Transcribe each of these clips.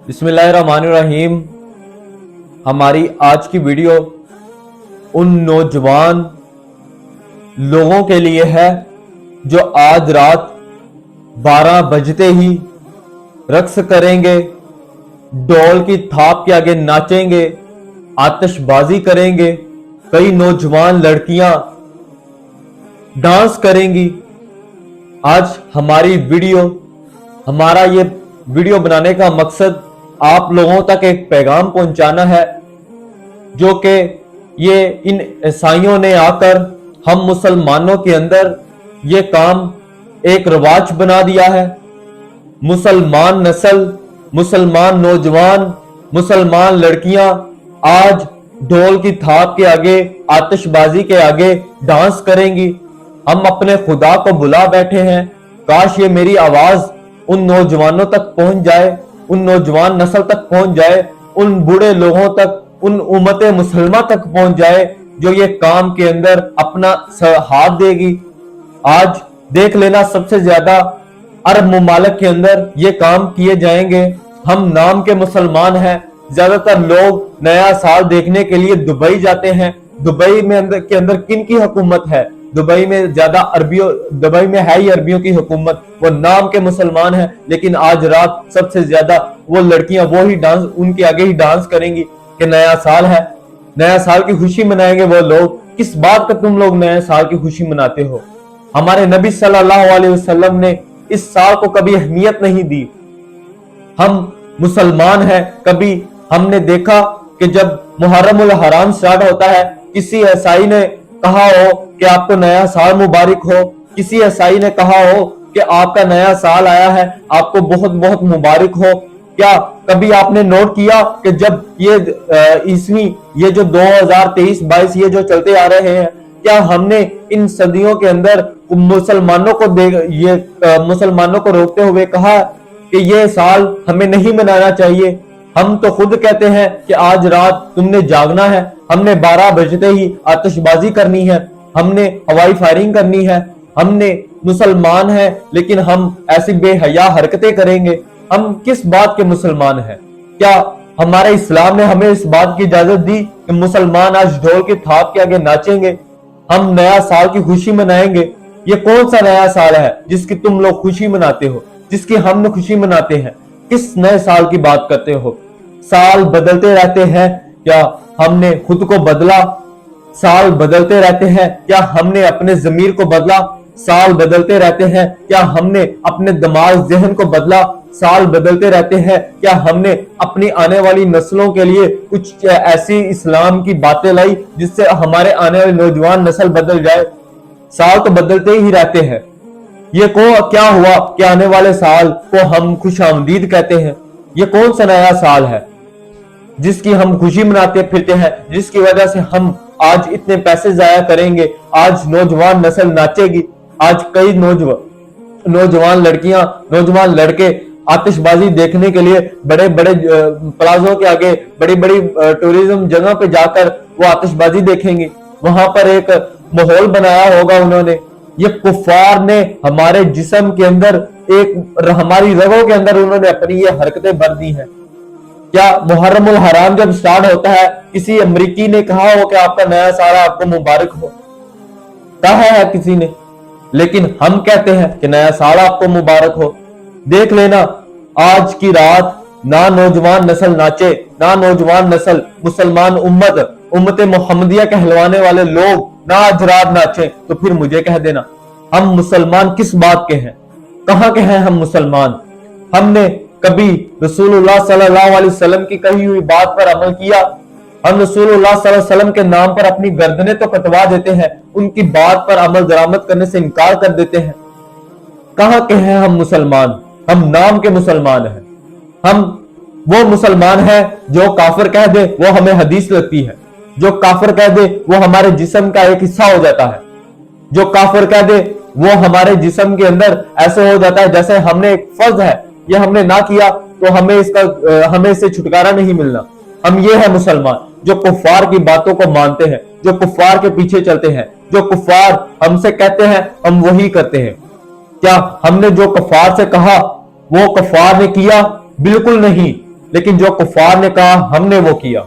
बिस्मिल्लाहिर्रहमानिर्रहीम। हमारी आज की वीडियो उन नौजवान लोगों के लिए है जो आज रात 12 बजते ही रक्स करेंगे, ढोल की थाप के आगे नाचेंगे, आतिशबाजी करेंगे। कई नौजवान लड़कियां डांस करेंगी। आज हमारा ये वीडियो बनाने का मकसद आप लोगों तक एक पैगाम पहुंचाना है, जो कि ये इन ईसाइयों ने आकर हम मुसलमानों के अंदर ये काम एक रिवाज बना दिया है। मुसलमान नस्ल, मुसलमान नौजवान, मुसलमान लड़कियां आज ढोल की थाप के आगे, आतिशबाजी के आगे डांस करेंगी। हम अपने खुदा को बुला बैठे हैं। काश ये मेरी आवाज उन नौजवानों तक पहुंच जाए, उन नौजवान नस्ल तक पहुंच जाए, उन बूढ़े लोगों तक, उन उम्मत मुसलमान तक पहुंच जाए जो ये काम के अंदर अपना हाथ देगी। आज देख लेना, सबसे ज्यादा अरब मुमालिक के अंदर ये काम किए जाएंगे। हम नाम के मुसलमान हैं। ज्यादातर लोग नया साल देखने के लिए दुबई जाते हैं। दुबई में के अंदर किन की हुकूमत है? दुबई में ज्यादा दुबई में है ही अरबियों की हुकूमत। वो नाम के मुसलमान हैं, लेकिन आज रात सबसे ज्यादा वो लड़कियां वो ही डांस, उनके आगे ही डांस करेंगी कि नया साल है, नया साल की खुशी मनाएंगे। वो लोग किस बात का तुम लोग नए साल की खुशी मनाते हो? हमारे नबी सल्लल्लाहु अलैहि वसल्लम ने इस साल को कभी अहमियत नहीं दी। हम मुसलमान हैं। कभी हमने देखा कि जब मुहर्रमुल हराम स्टार्ट होता है, किसी ईसाई ने कहा हो कि आपको नया साल मुबारक हो, किसी ईसाई ने कहा हो कि आपका नया साल आया है, आपको बहुत बहुत मुबारक हो। क्या कभी आपने नोट किया कि जब ये ईस्वी, ये जो 2023-22 ये जो चलते आ रहे हैं, क्या हमने इन सदियों के अंदर मुसलमानों को रोकते हुए कहा कि ये साल हमें नहीं मनाना चाहिए? हम तो खुद कहते हैं कि आज रात तुमने जागना है, हमने 12 बजते ही आतिशबाजी करनी है, हमने हवाई फायरिंग करनी है। हमने मुसलमान हैं, लेकिन हम ऐसी बेहया हरकतें करेंगे। हम किस बात के मुसलमान हैं? क्या हमारे इस्लाम ने हमें इस बात की इजाजत दी कि मुसलमान आज ढोल के थाप के आगे नाचेंगे, हम नया साल की खुशी मनाएंगे? ये कौन सा नया साल है जिसकी तुम लोग खुशी मनाते हो, जिसकी हम खुशी मनाते हैं? किस नए साल की बात करते हो? साल बदलते रहते हैं, क्या हमने खुद को बदला? साल बदलते रहते हैं, क्या हमने अपने ज़मीर को बदला? साल बदलते रहते हैं, क्या हमने अपने दिमाग ज़हन को बदला? साल बदलते रहते हैं, क्या हमने अपनी आने वाली नस्लों के लिए कुछ ऐसी इस्लाम की बातें लाई जिससे हमारे आने वाली नौजवान नस्ल बदल जाए? साल तो बदलते ही रहते हैं। ये क्या हुआ कि आने वाले साल को हम खुशामदीद कहते हैं? ये कौन सा नया साल है जिसकी हम खुशी मनाते फिरते हैं, जिसकी वजह से हम आज इतने पैसे जाया करेंगे? आज नौजवान नस्ल नाचेगी। आज कई नौजवान लड़कियां, नौजवान लड़के आतिशबाजी देखने के लिए बड़े बड़े प्लाजों के आगे, बड़ी बड़ी टूरिज्म जगह पे जाकर वो आतिशबाजी देखेंगे। वहां पर एक माहौल बनाया होगा उन्होंने। ये कुफार ने हमारे जिस्म के अंदर, हमारी रगों के अंदर उन्होंने अपनी ये हरकतें भर दी हैं। क्या मुहर्रमुल हराम जब स्टार्ट होता है, किसी अमरीकी ने कहा हो कि आपका नया साल आपको मुबारक हो? कहा है किसी ने? लेकिन हम कहते हैं कि नया साल आपको मुबारक हो। देख लेना, आज की रात ना नौजवान नस्ल नाचे, ना नौजवान नस्ल, मुसलमान उम्मत मोहम्मदिया कहलवाने वाले लोग ना आज रात नाचे, तो फिर मुझे कह देना हम मुसलमान किस बात के हैं? कहां के हैं हम मुसलमान? हमने कभी रसूलुल्लाह सल्लल्लाहु अलैहि वसल्लम की कही हुई बात पर अमल किया? हम रसूलुल्लाह सल्लल्लाहु अलैहि वसल्लम के नाम पर अपनी गर्दनें तो कटवा देते हैं, उनकी बात पर अमल दरामद करने से इनकार कर देते हैं। कहां के हैं हम मुसलमान? हम नाम के मुसलमान हैं। हम वो मुसलमान हैं जो काफिर कह दे वो हमें हदीस लगती है, जो काफिर कह दे वो हमारे जिस्म का एक हिस्सा हो जाता है, जो काफिर कह दे वो हमारे जिस्म के अंदर ऐसे हो जाता है जैसे हमने एक फर्ज है, ये हमने ना किया तो हमें इससे छुटकारा नहीं मिलना। हम ये है मुसलमान जो कुफ्फार की बातों को मानते हैं, जो कुफ्फार के पीछे चलते हैं, जो कुफार हमसे कहते हैं हम वही करते हैं। क्या हमने जो कुफार से कहा वो कुफार ने किया? बिल्कुल नहीं, लेकिन जो कुफार ने कहा हमने वो किया।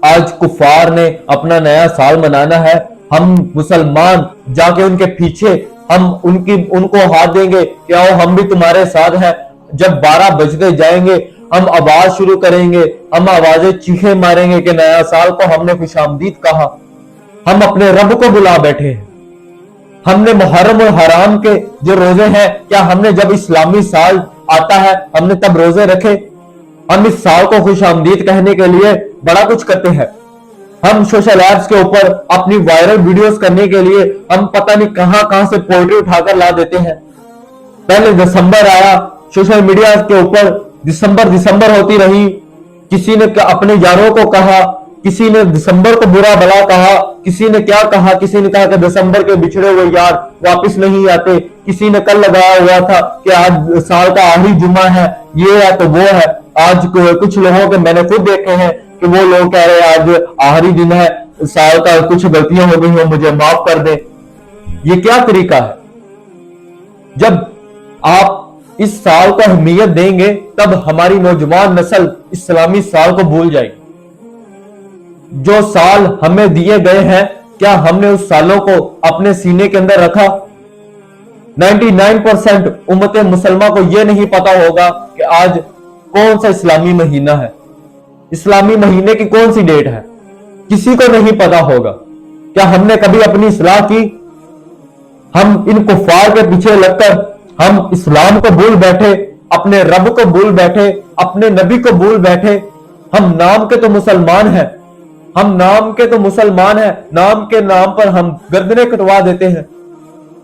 आज कुफार ने अपना नया साल मनाना है, हम मुसलमान जाके उनके पीछे हम उनको हाथ देंगे कि आओ हम भी तुम्हारे साथ हैं। जब 12 बजते जाएंगे हम आवाज शुरू करेंगे, हम आवाजें चीखे मारेंगे कि नया साल को हमने खुशामदीद कहा। हम अपने रब को बुला बैठे हैं। हमने मुहर्रम और हराम के जो रोजे हैं, क्या हमने जब इस्लामी साल आता है हमने तब रोजे रखे? हम इस साल को खुशामदीद कहने के लिए बड़ा कुछ करते हैं। हम सोशल ऐप्स के ऊपर अपनी वायरल वीडियोस करने के लिए हम पता नहीं कहां से पोल्ट्री उठाकर ला देते हैं। पहले दिसंबर आया, सोशल मीडिया के ऊपर दिसंबर होती रही। किसी ने अपने यारों को कहा, किसी ने दिसंबर को बुरा भला कहा, किसी ने क्या कहा, किसी ने कहा कि दिसंबर के बिछड़े हुए यार वापस नहीं आते, किसी ने कल लगाया हुआ था कि आज साल का आखिरी जुम्मा है, ये है तो वो है। आज कुछ लोगों के मैंने खुद देखे हैं कि वो लोग कह रहे हैं आज आखिरी दिन है साल का, कुछ गलतियां हो गई हो मुझे माफ कर दे। ये क्या तरीका है? जब आप इस साल को अहमियत देंगे तब हमारी नौजवान नस्ल इस्लामी साल को भूल जाएगी। जो साल हमें दिए गए हैं, क्या हमने उस सालों को अपने सीने के अंदर रखा? 99% उम्मत मुसलमान को यह नहीं पता होगा कि आज कौन सा इस्लामी महीना है, इस्लामी महीने की कौन सी डेट है, किसी को नहीं पता होगा। क्या हमने कभी अपनी इस्लाह की? हम इन कुफार के पीछे लगकर हम इस्लाम को भूल बैठे, अपने रब को भूल बैठे, अपने नबी को भूल बैठे। हम नाम के तो मुसलमान हैं, हम नाम के तो मुसलमान हैं, नाम के नाम पर हम गर्दनें कटवा देते हैं।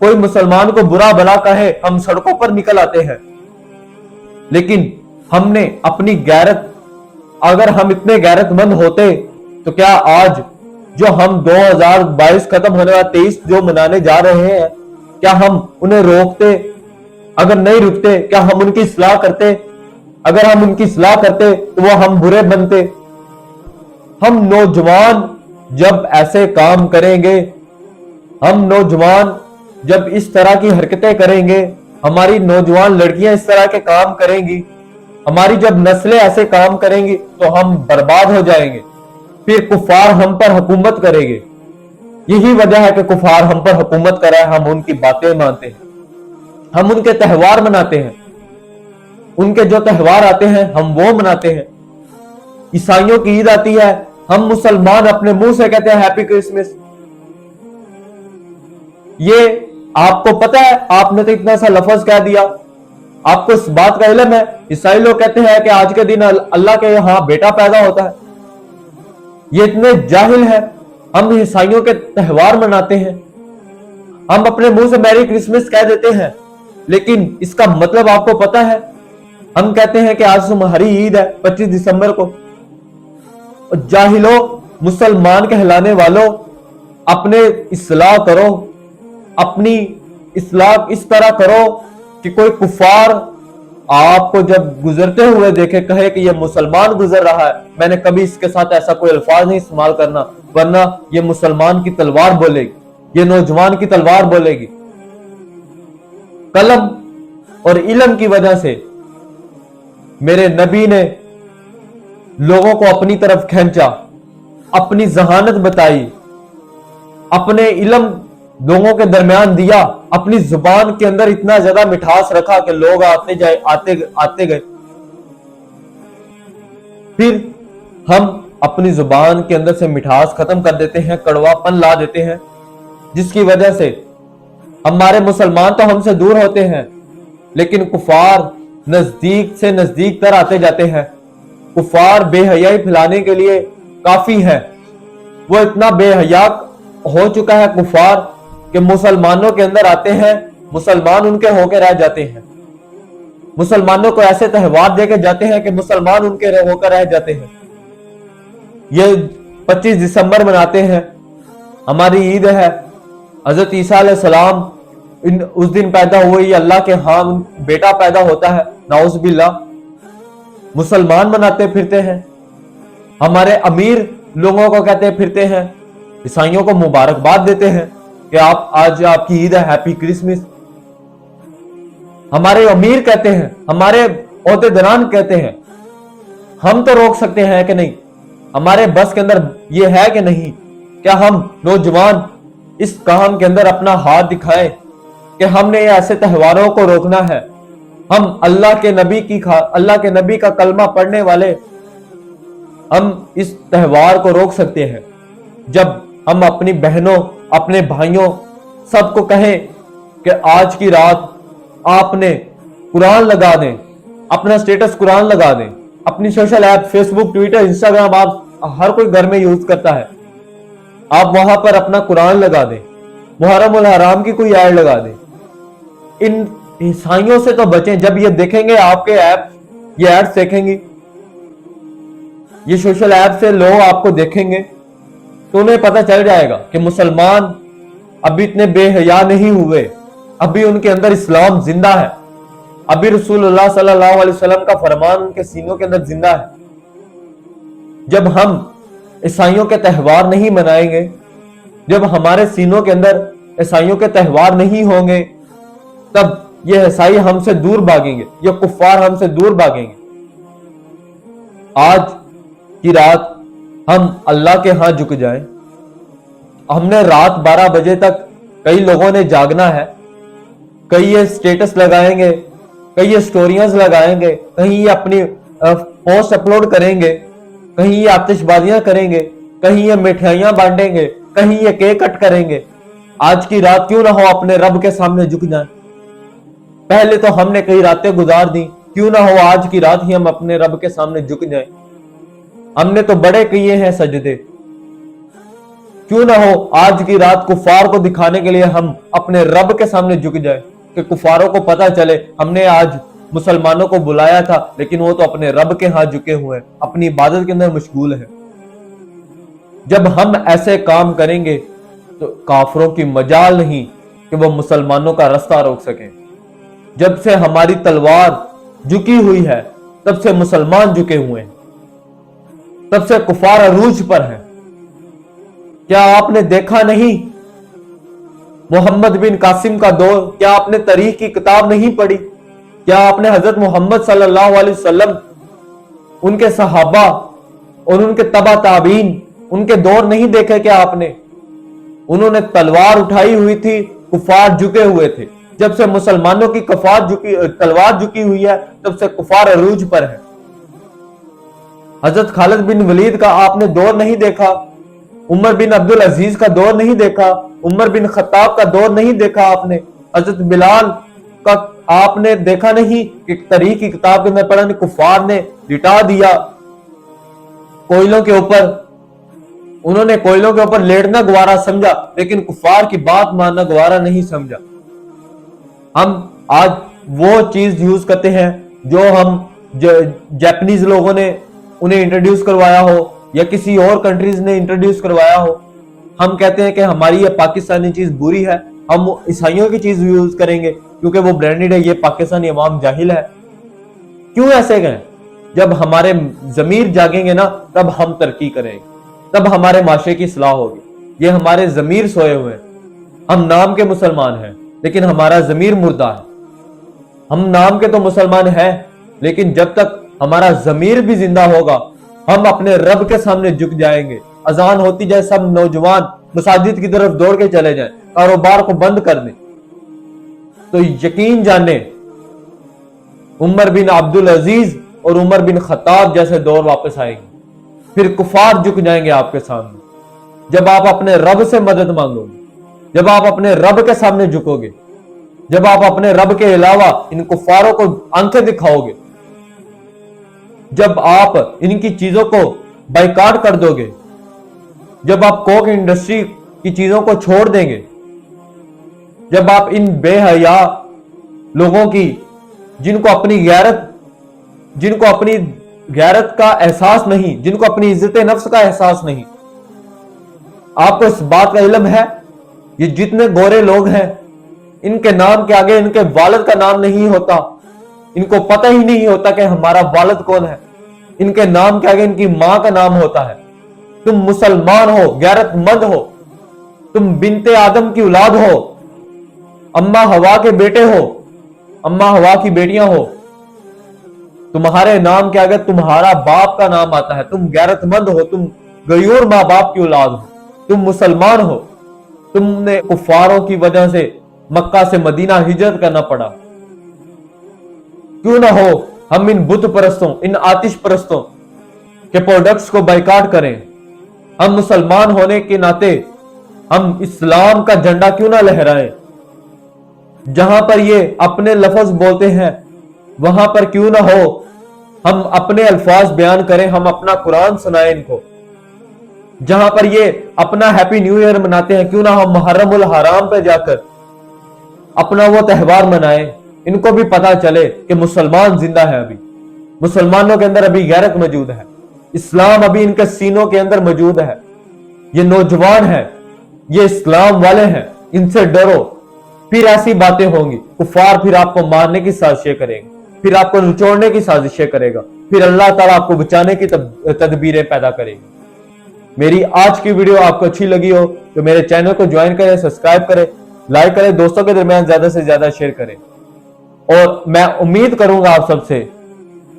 कोई मुसलमान को बुरा भला कहे हम सड़कों पर निकल आते हैं। लेकिन हमने अपनी गैरत, अगर हम इतने गैरतमंद होते तो क्या आज जो हम 2022 खत्म होने वाला 23 जो मनाने जा रहे हैं, क्या हम उन्हें रोकते? अगर नहीं रुकते क्या हम उनकी इस्लाह करते? अगर हम उनकी इस्लाह करते तो वो हम बुरे बनते। हम नौजवान जब ऐसे काम करेंगे, हम नौजवान जब इस तरह की हरकतें करेंगे, हमारी नौजवान लड़कियां इस तरह के काम करेंगी, हमारी जब नस्लें ऐसे काम करेंगी तो हम बर्बाद हो जाएंगे। फिर कुफार हम पर हुकूमत करेंगे। यही वजह है कि कुफार हम पर हुकूमत कर रहा है। हम उनकी बातें मानते हैं, हम उनके त्योहार मनाते हैं, उनके जो त्योहार आते हैं हम वो मनाते हैं। ईसाइयों की ईद आती है, हम मुसलमान अपने मुंह से कहते हैं हैप्पी क्रिसमस। ये आपको पता है, आपने तो इतना सा लफ्ज कह दिया, आपको इस बात का इल्म है? ईसाई लोग कहते हैं कि आज के दिन अल्लाह के यहां बेटा पैदा होता है। ये इतने जाहिल है। हम ईसाइयों के त्योहार मनाते हैं, हम अपने मुंह से मैरी क्रिसमस कह देते हैं, लेकिन इसका मतलब आपको पता है? हम कहते हैं कि आज तुम्हारी ईद है 25 दिसंबर को। जाहिलो, मुसलमान कहलाने वालों, अपने इस्लाह करो, अपनी इस्लाह इस तरह करो कि कोई कुफार आपको जब गुजरते हुए देखे कहे कि ये मुसलमान गुजर रहा है। मैंने कभी इसके साथ ऐसा कोई अल्फाज नहीं इस्तेमाल करना, वरना ये मुसलमान की तलवार बोलेगी, ये नौजवान की तलवार बोलेगी। कलम और इल्म की वजह से मेरे नबी ने लोगों को अपनी तरफ खींचा, अपनी जहानत बताई, अपने इल्म लोगों के दरमियान दिया, अपनी जुबान के अंदर इतना ज्यादा मिठास रखा कि लोग आते गए। फिर हम अपनी जुबान के अंदर से मिठास खत्म कर देते हैं, कड़वापन ला देते हैं, जिसकी वजह से हमारे मुसलमान तो हमसे दूर होते हैं, लेकिन कुफार नजदीक से नजदीक तर आते जाते हैं। कुफार बेहयाई फैलाने के लिए काफी है। वो इतना बेहया हो चुका है कुफार कि मुसलमानों के अंदर आते हैं, मुसलमान उनके होकर रह जाते हैं। मुसलमानों को ऐसे त्योहार देके जाते हैं कि मुसलमान उनके होकर रह जाते हैं। ये 25 दिसंबर मनाते हैं, हमारी ईद है। हजरत ईसा अलैहिस्सलाम उस दिन पैदा हुए, अल्लाह के हाँ बेटा पैदा होता है, नाउज़ुबिल्लाह। मुसलमान मनाते फिरते हैं, हमारे अमीर लोगों को कहते फिरते हैं عیسائیوں کو مبارکباد دیتے ہیں کہ آج آپ کی عید ہے، ہیپی کرسمس۔ ہمارے امیر کہتے ہیں، ہمارے عہدیداران کہتے ہیں، ہم تو روک سکتے ہیں کہ نہیں؟ ہمارے بس کے اندر یہ ہے کہ نہیں؟ کیا ہم نوجوان اس کام کے اندر اپنا ہاتھ دکھائے کہ ہم نے ایسے تہواروں کو روکنا ہے؟ ہم اللہ کے نبی کا کلمہ پڑھنے والے، ہم اس تہوار کو روک سکتے ہیں جب ہم اپنی بہنوں، اپنے بھائیوں سب کو کہیں کہ آج کی رات آپ نے قرآن لگا دیں، اپنا سٹیٹس قرآن لگا دیں، اپنی سوشل ایپ فیس بک، ٹویٹر، انسٹاگرام آپ ہر کوئی گھر میں یوز کرتا ہے، آپ وہاں پر اپنا قرآن لگا دیں، محرم الحرام کی کوئی ایڈ لگا دیں۔ ان عیسائیوں سے تو بچیں۔ جب یہ دیکھیں گے آپ کے ایپ، یہ ایڈز دیکھیں گے، یہ سوشل ایپ سے لوگ آپ کو دیکھیں گے تو انہیں پتہ چل جائے گا کہ مسلمان ابھی اتنے بے حیا نہیں ہوئے، ابھی ان کے اندر اسلام زندہ ہے، ابھی رسول اللہ صلی اللہ علیہ وسلم کا فرمان ان کے سینوں کے اندر زندہ ہے۔ جب ہم عیسائیوں کے تہوار نہیں منائیں گے، جب ہمارے سینوں کے اندر عیسائیوں کے تہوار نہیں ہوں گے، تب یہ عیسائی ہم سے دور بھاگیں گے، یہ کفار ہم سے دور بھاگیں گے۔ آج کی رات ہم اللہ کے ہاں جھک جائیں۔ ہم نے رات 12 بجے تک کئی لوگوں نے جاگنا ہے، کئی یہ سٹیٹس لگائیں گے، کئی یہ سٹوریاں لگائیں گے، کہیں یہ اپنی پوسٹ اپلوڈ کریں گے، کہیں یہ آتش بازیاں کریں گے، کہیں یہ مٹھائیاں بانٹیں گے، کہیں یہ کیک کٹ کریں گے۔ آج کی رات کیوں نہ ہو اپنے رب کے سامنے جھک جائیں؟ پہلے تو ہم نے کئی راتیں گزار دی، کیوں نہ ہو آج کی رات ہی ہم اپنے رب کے سامنے جھک جائیں۔ ہم نے تو بڑے کیے ہیں سجدے، کیوں نہ ہو آج کی رات کفار کو دکھانے کے لیے ہم اپنے رب کے سامنے جھک جائیں کہ کفاروں کو پتہ چلے ہم نے آج مسلمانوں کو بلایا تھا لیکن وہ تو اپنے رب کے ہاں جھکے ہوئے ہیں، اپنی عبادت کے اندر مشغول ہیں۔ جب ہم ایسے کام کریں گے تو کافروں کی مجال نہیں کہ وہ مسلمانوں کا رستہ روک سکیں۔ جب سے ہماری تلوار جھکی ہوئی ہے تب سے مسلمان جھکے ہوئے ہیں، تب سے کفار عروج پر ہیں۔ کیا آپ نے دیکھا نہیں محمد بن قاسم کا دور؟ کیا آپ نے تاریخ کی کتاب نہیں پڑھی؟ کیا آپ نے حضرت محمد صلی اللہ علیہ وسلم، ان کے صحابہ اور ان کے تبع تابعین، ان کے دور نہیں دیکھے؟ کیا آپ نے؟ انہوں نے تلوار اٹھائی ہوئی تھی، کفار جھکے ہوئے تھے۔ جب سے مسلمانوں کی تلوار جھکی ہوئی ہے تب سے کفار عروج پر ہے۔ حضرت خالد بن ولید کا آپ نے دور نہیں دیکھا، عمر بن عبدالعزیز کا دور نہیں دیکھا، عمر بن خطاب کا دور نہیں دیکھا آپ نے، حضرت بلال کا آپ نے دیکھا نہیں کہ تاریخ کی کتاب کے اندر پڑھا نہیں کفار نے لٹا دیا کوئلوں کے اوپر، انہوں نے کوئلوں کے اوپر لیٹنا گوارا سمجھا لیکن کفار کی بات ماننا گوارا نہیں سمجھا۔ ہم آج وہ چیز یوز کرتے ہیں جو ہم جاپنیز لوگوں نے انہیں انٹروڈیوس کروایا ہو یا کسی اور کنٹریز نے انٹروڈیوس کروایا ہو۔ ہم کہتے ہیں کہ ہماری یہ پاکستانی چیز بری ہے، ہم عیسائیوں کی چیز یوز کریں گے کیونکہ وہ برانڈڈ ہے، یہ پاکستانی عوام جاہل ہے۔ کیوں ایسے گئے؟ جب ہمارے ضمیر جاگیں گے نا تب ہم ترقی کریں گے، تب ہمارے معاشرے کی اصلاح ہوگی۔ یہ ہمارے ضمیر سوئے ہوئے ہیں، ہم نام کے مسلمان ہیں لیکن ہمارا ضمیر مردہ ہے۔ ہم نام کے تو مسلمان ہیں لیکن جب تک ہمارا ضمیر بھی زندہ ہوگا ہم اپنے رب کے سامنے جھک جائیں گے۔ اذان ہوتی جائے سب نوجوان مساجد کی طرف دوڑ کے چلے جائیں، کاروبار کو بند کر دیں، تو یقین جانیں عمر بن عبدالعزیز اور عمر بن خطاب جیسے دور واپس آئیں گے، پھر کفار جھک جائیں گے آپ کے سامنے۔ جب آپ اپنے رب سے مدد مانگو گے، جب آپ اپنے رب کے سامنے جھکو گے، جب آپ اپنے رب کے علاوہ ان کفاروں کو آنکھیں دکھاؤ گے، جب آپ ان کی چیزوں کو بائیکاٹ کر دو گے، جب آپ کوک انڈسٹری کی چیزوں کو چھوڑ دیں گے، جب آپ ان بے حیا لوگوں کی جن کو اپنی غیرت کا احساس نہیں، جن کو اپنی عزت نفس کا احساس نہیں، آپ کو اس بات کا علم ہے یہ جتنے گورے لوگ ہیں ان کے نام کے آگے ان کے والد کا نام نہیں ہوتا، ان کو پتہ ہی نہیں ہوتا کہ ہمارا والد کون ہے، ان کے نام کے آگے ان کی ماں کا نام ہوتا ہے۔ तुम मुसलमान हो, गैरतमंद हो, तुम बिनते आदम की औलाद हो, अम्मा हवा के बेटे हो, अम्मा हवा की बेटियां हो, तुम्हारे नाम के आगे तुम्हारा बाप का नाम आता है, तुम गैरतमंद हो, तुम गयूर माँ बाप की औलाद हो, तुम मुसलमान हो, तुमने कुफारों की वजह से मक्का से मदीना हिजरत करना पड़ा। क्यों ना हो हम इन बुत परस्तों, इन आतिश परस्तों के प्रोडक्ट्स को बाइकाट करें। हम मुसलमान होने के नाते हम इस्लाम का झंडा क्यों ना लहराएं। जहां पर ये अपने लफ्ज बोलते हैं वहां पर क्यों ना हो हम अपने अल्फाज बयान करें, हम अपना कुरान सुनाएं इनको। जहां पर ये अपना हैप्पी न्यू ईयर मनाते हैं, क्यों ना हम मुहर्रम उल हराम पे जाकर अपना वो त्योहार मनाएं। इनको भी पता चले कि मुसलमान जिंदा है, अभी मुसलमानों के अंदर अभी गैरत मौजूद है, इस्लाम अभी इनके सीनों के अंदर मौजूद है। ये नौजवान है, ये इस्लाम वाले हैं, इनसे डरो। फिर ऐसी बातें होंगी, कुफार फिर आपको मारने की साजिशें करेंगे, फिर आपको निचोड़ने की साजिशें करेगा, फिर अल्लाह ताला आपको बचाने की तदबीरें पैदा करेगी। मेरी आज की वीडियो आपको अच्छी लगी हो तो मेरे चैनल को ज्वाइन करें, सब्सक्राइब करें, लाइक करें, दोस्तों के दरमियान ज्यादा से ज्यादा शेयर करें। और मैं उम्मीद करूंगा आप सबसे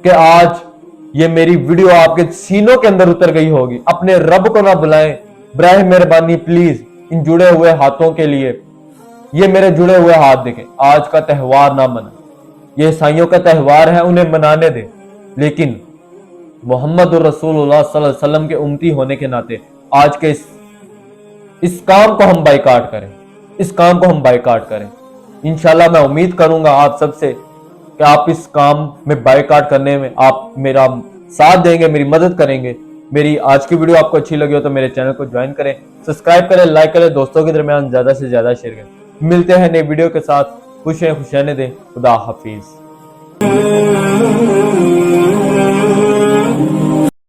कि आज ये मेरी वीडियो आपके सीनों के अंदर उतर गई होगी। अपने रब को ना बुलाएं, बराह मेहरबानी प्लीज इन जुड़े हुए हाथों के लिए, ये मेरे जुड़े हुए हाथ देखें, आज का त्योहार ना मना। ये ईसाइयों का त्योहार है, उन्हें मनाने दें, लेकिन मोहम्मद रसूलुल्लाह सल्लल्लाहु अलैहि वसल्लम के उम्मती होने के नाते आज के इस काम को हम बाइकाट करें, इस काम को हम बाइकाट करें। इंशाल्लाह मैं उम्मीद करूंगा आप सबसे कि आप इस काम में बाइकाट करने में आप मेरा साथ देंगे, मेरी मदद करेंगे। मेरी आज की वीडियो आपको अच्छी लगी हो तो मेरे चैनल को ज्वाइन करें, सब्सक्राइब करें, लाइक करें, दोस्तों के दरमियान ज्यादा से ज्यादा शेयर करें। मिलते हैं नई वीडियो के साथ, खुशियां खुशियां दें। खुदा हाफिज।